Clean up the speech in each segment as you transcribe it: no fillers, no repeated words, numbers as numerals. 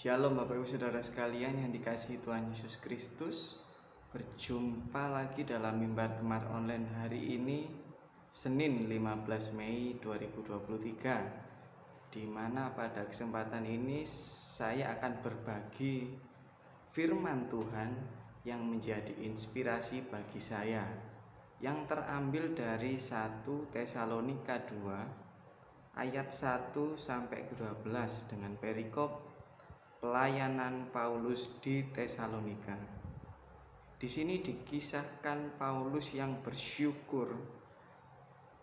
Shalom Bapak Ibu Saudara sekalian yang dikasihi Tuhan Yesus Kristus. Berjumpa lagi dalam mimbar Gemar Online hari ini, Senin 15 Mei 2023, di mana pada kesempatan ini saya akan berbagi firman Tuhan yang menjadi inspirasi bagi saya, yang terambil dari 1 Tesalonika 2 ayat 1 sampai 12 dengan perikop pelayanan Paulus di Tesalonika. Di sini dikisahkan Paulus yang bersyukur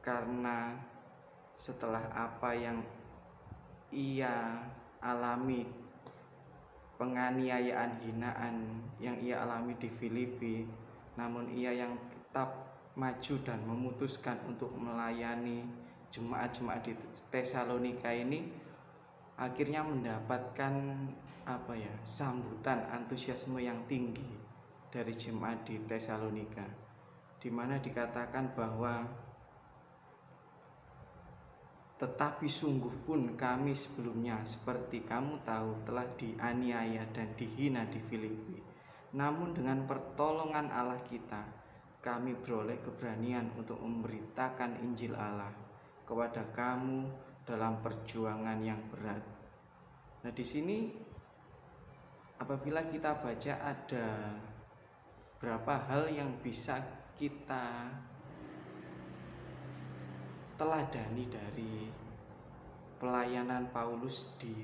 karena setelah apa yang ia alami, penganiayaan, hinaan yang ia alami di Filipi, namun ia yang tetap maju dan memutuskan untuk melayani jemaat-jemaat di Tesalonika ini, akhirnya mendapatkan sambutan antusiasme yang tinggi dari jemaat di Tesalonika, di mana dikatakan bahwa tetapi sungguh pun kami sebelumnya seperti kamu tahu telah dianiaya dan dihina di Filipi, namun dengan pertolongan Allah kita kami beroleh keberanian untuk memberitakan Injil Allah kepada kamu dalam perjuangan yang berat. Nah, di sini apabila kita baca ada berapa hal yang bisa kita teladani dari pelayanan Paulus di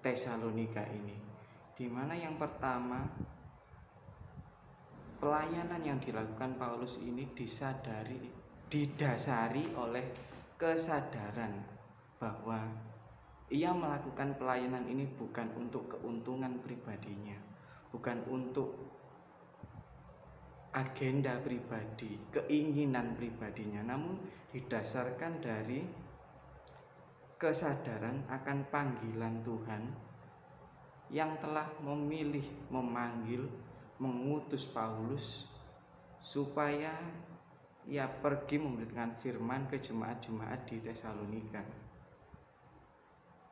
Tesalonika ini, di mana yang pertama, pelayanan yang dilakukan Paulus ini didasari oleh kesadaran bahwa ia melakukan pelayanan ini bukan untuk keuntungan pribadinya, bukan untuk agenda pribadi, keinginan pribadinya, namun didasarkan dari kesadaran akan panggilan Tuhan yang telah memilih, memanggil, mengutus Paulus supaya ia pergi memberitakan firman ke jemaat-jemaat di Tesalonika.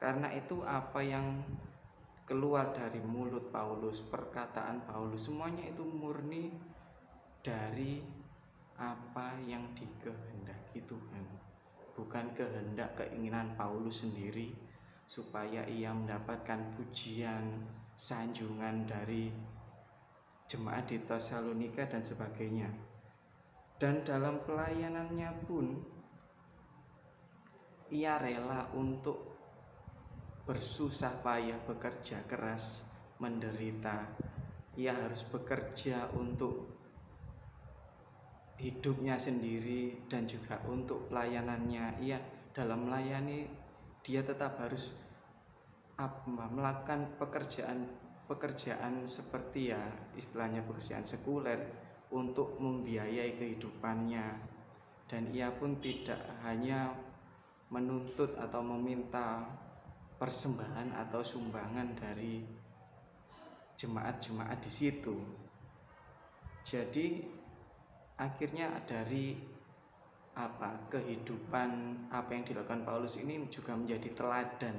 Karena itu apa yang keluar dari mulut Paulus, perkataan Paulus, semuanya itu murni dari apa yang dikehendaki Tuhan, bukan kehendak keinginan Paulus sendiri supaya ia mendapatkan pujian, sanjungan dari jemaat di Tesalonika dan sebagainya. Dan dalam pelayanannya pun ia rela untuk bersusah payah, bekerja keras, menderita. Ia harus bekerja untuk hidupnya sendiri dan juga untuk pelayanannya. Ia dalam melayani, dia tetap harus melakukan pekerjaan seperti istilahnya pekerjaan sekuler untuk membiayai kehidupannya. Dan ia pun tidak hanya menuntut atau meminta persembahan atau sumbangan dari jemaat-jemaat di situ. Jadi akhirnya dari kehidupan apa yang dilakukan Paulus ini juga menjadi teladan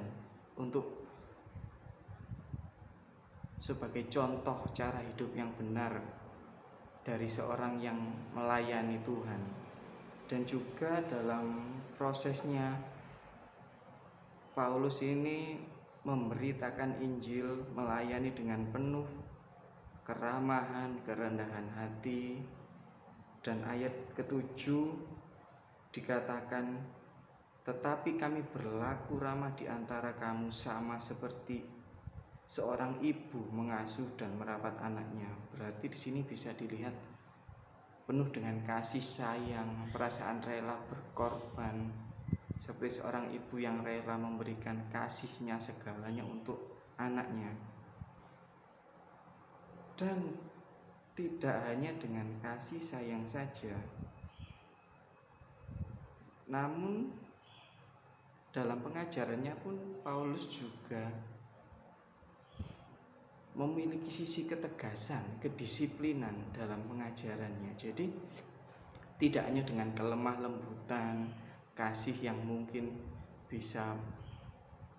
untuk sebagai contoh cara hidup yang benar dari seorang yang melayani Tuhan. Dan juga dalam prosesnya Paulus ini memberitakan Injil, melayani dengan penuh keramahan, kerendahan hati. Dan ayat ke-7 dikatakan, tetapi kami berlaku ramah di antara kamu sama seperti seorang ibu mengasuh dan merawat anaknya. Berarti di sini bisa dilihat penuh dengan kasih sayang, perasaan rela berkorban, seperti seorang ibu yang rela memberikan kasihnya segalanya untuk anaknya. Dan tidak hanya dengan kasih sayang saja, namun dalam pengajarannya pun Paulus juga memiliki sisi ketegasan, kedisiplinan dalam pengajarannya. Jadi tidak hanya dengan kelemah lembutan, kasih yang mungkin bisa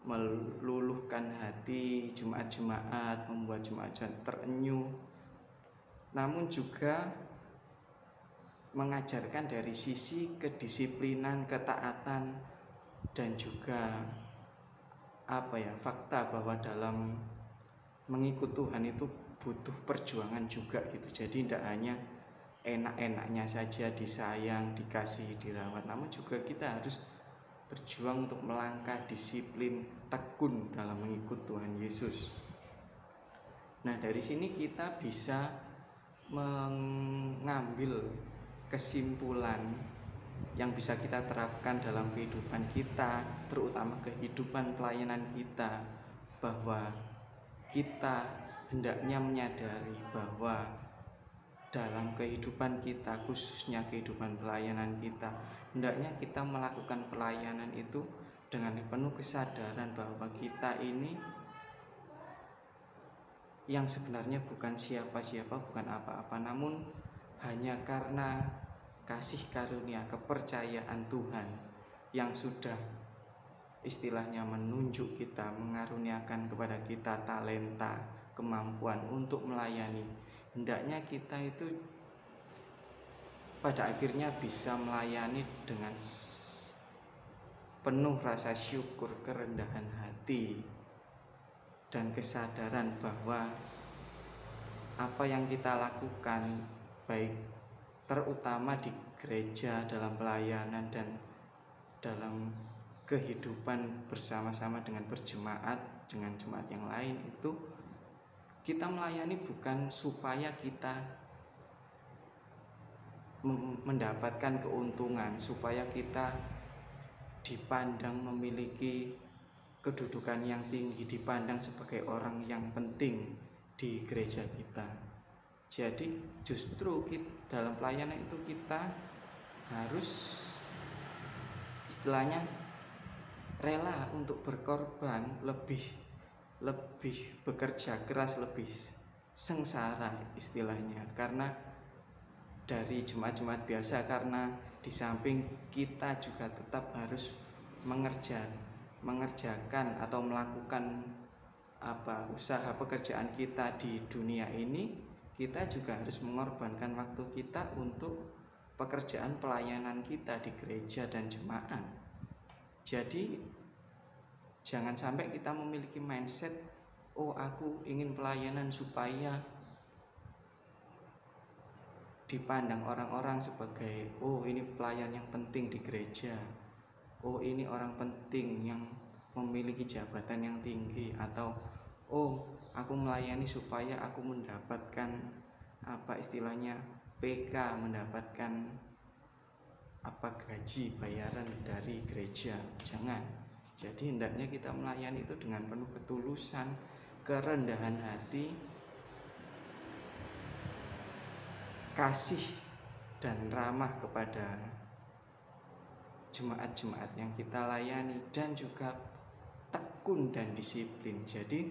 meluluhkan hati jemaat-jemaat, membuat jemaat-jemaat terenyuh, namun juga mengajarkan dari sisi kedisiplinan, ketaatan, dan juga fakta bahwa dalam mengikut Tuhan itu butuh perjuangan juga gitu. Jadi tidak hanya enak-enaknya saja disayang, dikasih, dirawat, namun juga kita harus berjuang untuk melangkah disiplin, tekun dalam mengikut Tuhan Yesus. Nah, dari sini kita bisa mengambil kesimpulan yang bisa kita terapkan dalam kehidupan kita, terutama kehidupan pelayanan kita, bahwa kita hendaknya menyadari bahwa dalam kehidupan kita, khususnya kehidupan pelayanan kita, hendaknya kita melakukan pelayanan itu dengan penuh kesadaran bahwa kita ini yang sebenarnya bukan siapa-siapa, bukan apa-apa, namun hanya karena kasih karunia, kepercayaan Tuhan yang sudah istilahnya menunjuk kita, mengaruniakan kepada kita talenta, kemampuan untuk melayani. Hendaknya kita itu pada akhirnya bisa melayani dengan penuh rasa syukur, kerendahan hati, dan kesadaran bahwa apa yang kita lakukan, baik terutama di gereja, dalam pelayanan, dan dalam kehidupan bersama-sama dengan berjemaat, dengan jemaat yang lain, itu kita melayani bukan supaya kita mendapatkan keuntungan, supaya kita dipandang memiliki kedudukan yang tinggi, dipandang sebagai orang yang penting di gereja kita. Jadi justru dalam pelayanan itu kita harus istilahnya rela untuk berkorban, lebih bekerja keras, lebih sengsara istilahnya, karena dari jemaat-jemaat biasa, karena di samping kita juga tetap harus mengerjakan atau melakukan usaha pekerjaan kita di dunia ini, kita juga harus mengorbankan waktu kita untuk pekerjaan pelayanan kita di gereja dan jemaat. Jadi jangan sampai kita memiliki mindset, aku ingin pelayanan supaya dipandang orang-orang sebagai ini pelayan yang penting di gereja, ini orang penting yang memiliki jabatan yang tinggi, atau aku melayani supaya aku mendapatkan istilahnya PK, mendapatkan gaji, bayaran dari gereja. Jangan. Jadi hendaknya kita melayani itu dengan penuh ketulusan, kerendahan hati, kasih dan ramah kepada jemaat-jemaat yang kita layani, dan juga tekun dan disiplin. Jadi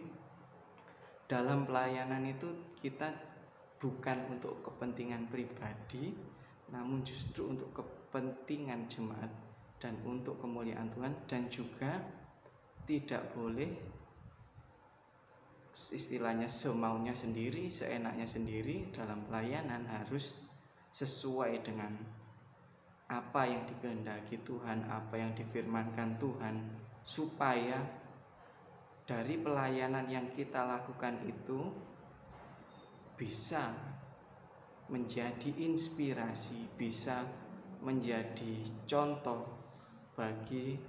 dalam pelayanan itu kita bukan untuk kepentingan pribadi, namun justru untuk kepentingan jemaat dan untuk kemuliaan Tuhan, dan juga tidak boleh istilahnya semaunya sendiri, seenaknya sendiri. Dalam pelayanan harus sesuai dengan apa yang dikehendaki Tuhan, apa yang difirmankan Tuhan, supaya dari pelayanan yang kita lakukan itu bisa menjadi inspirasi, bisa menjadi contoh bagi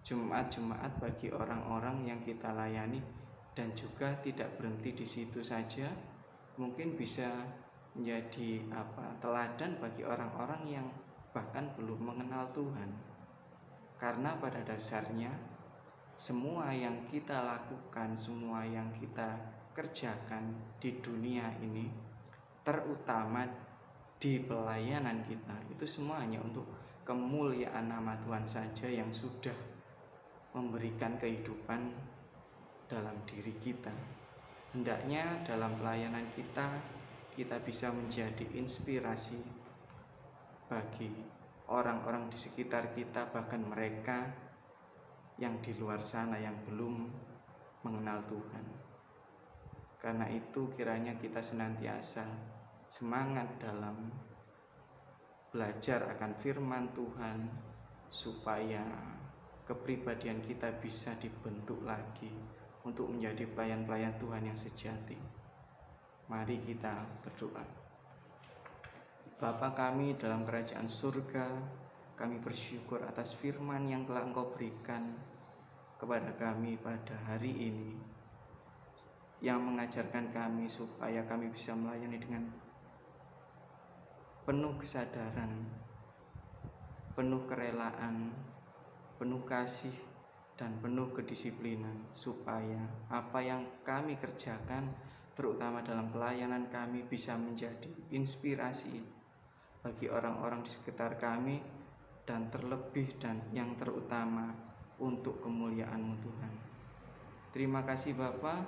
jemaat-jemaat, bagi orang-orang yang kita layani, dan juga tidak berhenti di situ saja, mungkin bisa menjadi teladan bagi orang-orang yang bahkan belum mengenal Tuhan. Karena pada dasarnya semua yang kita lakukan, semua yang kita kerjakan di dunia ini, terutama di pelayanan kita, itu semua hanya untuk kemuliaan nama Tuhan saja yang sudah memberikan kehidupan dalam diri kita. Hendaknya dalam pelayanan kita bisa menjadi inspirasi bagi orang-orang di sekitar kita, bahkan mereka yang di luar sana yang belum mengenal Tuhan. Karena itu kiranya kita senantiasa semangat dalam belajar akan firman Tuhan, supaya kepribadian kita bisa dibentuk lagi untuk menjadi pelayan-pelayan Tuhan yang sejati. Mari kita berdoa. Bapa kami dalam kerajaan surga, kami bersyukur atas firman yang telah Engkau berikan kepada kami pada hari ini, yang mengajarkan kami supaya kami bisa melayani dengan penuh kesadaran, penuh kerelaan, penuh kasih, dan penuh kedisiplinan, supaya apa yang kami kerjakan, terutama dalam pelayanan kami, bisa menjadi inspirasi bagi orang-orang di sekitar kami, dan terlebih dan yang terutama untuk kemuliaan-Mu Tuhan. Terima kasih Bapa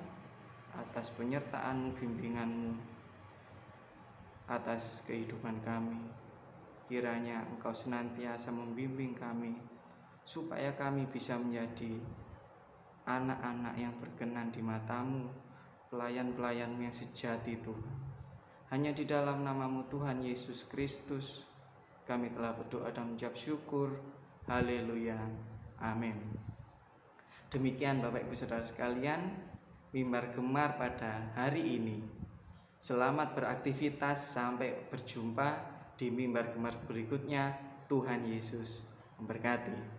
atas penyertaan-Mu, bimbingan-Mu atas kehidupan kami. Kiranya Engkau senantiasa membimbing kami, supaya kami bisa menjadi anak-anak yang berkenan di mata-Mu, pelayan-pelayan-Mu yang sejati Tuhan. Hanya di dalam nama-Mu Tuhan Yesus Kristus kami telah berdoa dan mengucap syukur. Haleluya. Amin. Demikian Bapak Ibu Saudara sekalian, mimbar gemar pada hari ini. Selamat beraktivitas, sampai berjumpa di mimbar gemar berikutnya. Tuhan Yesus memberkati.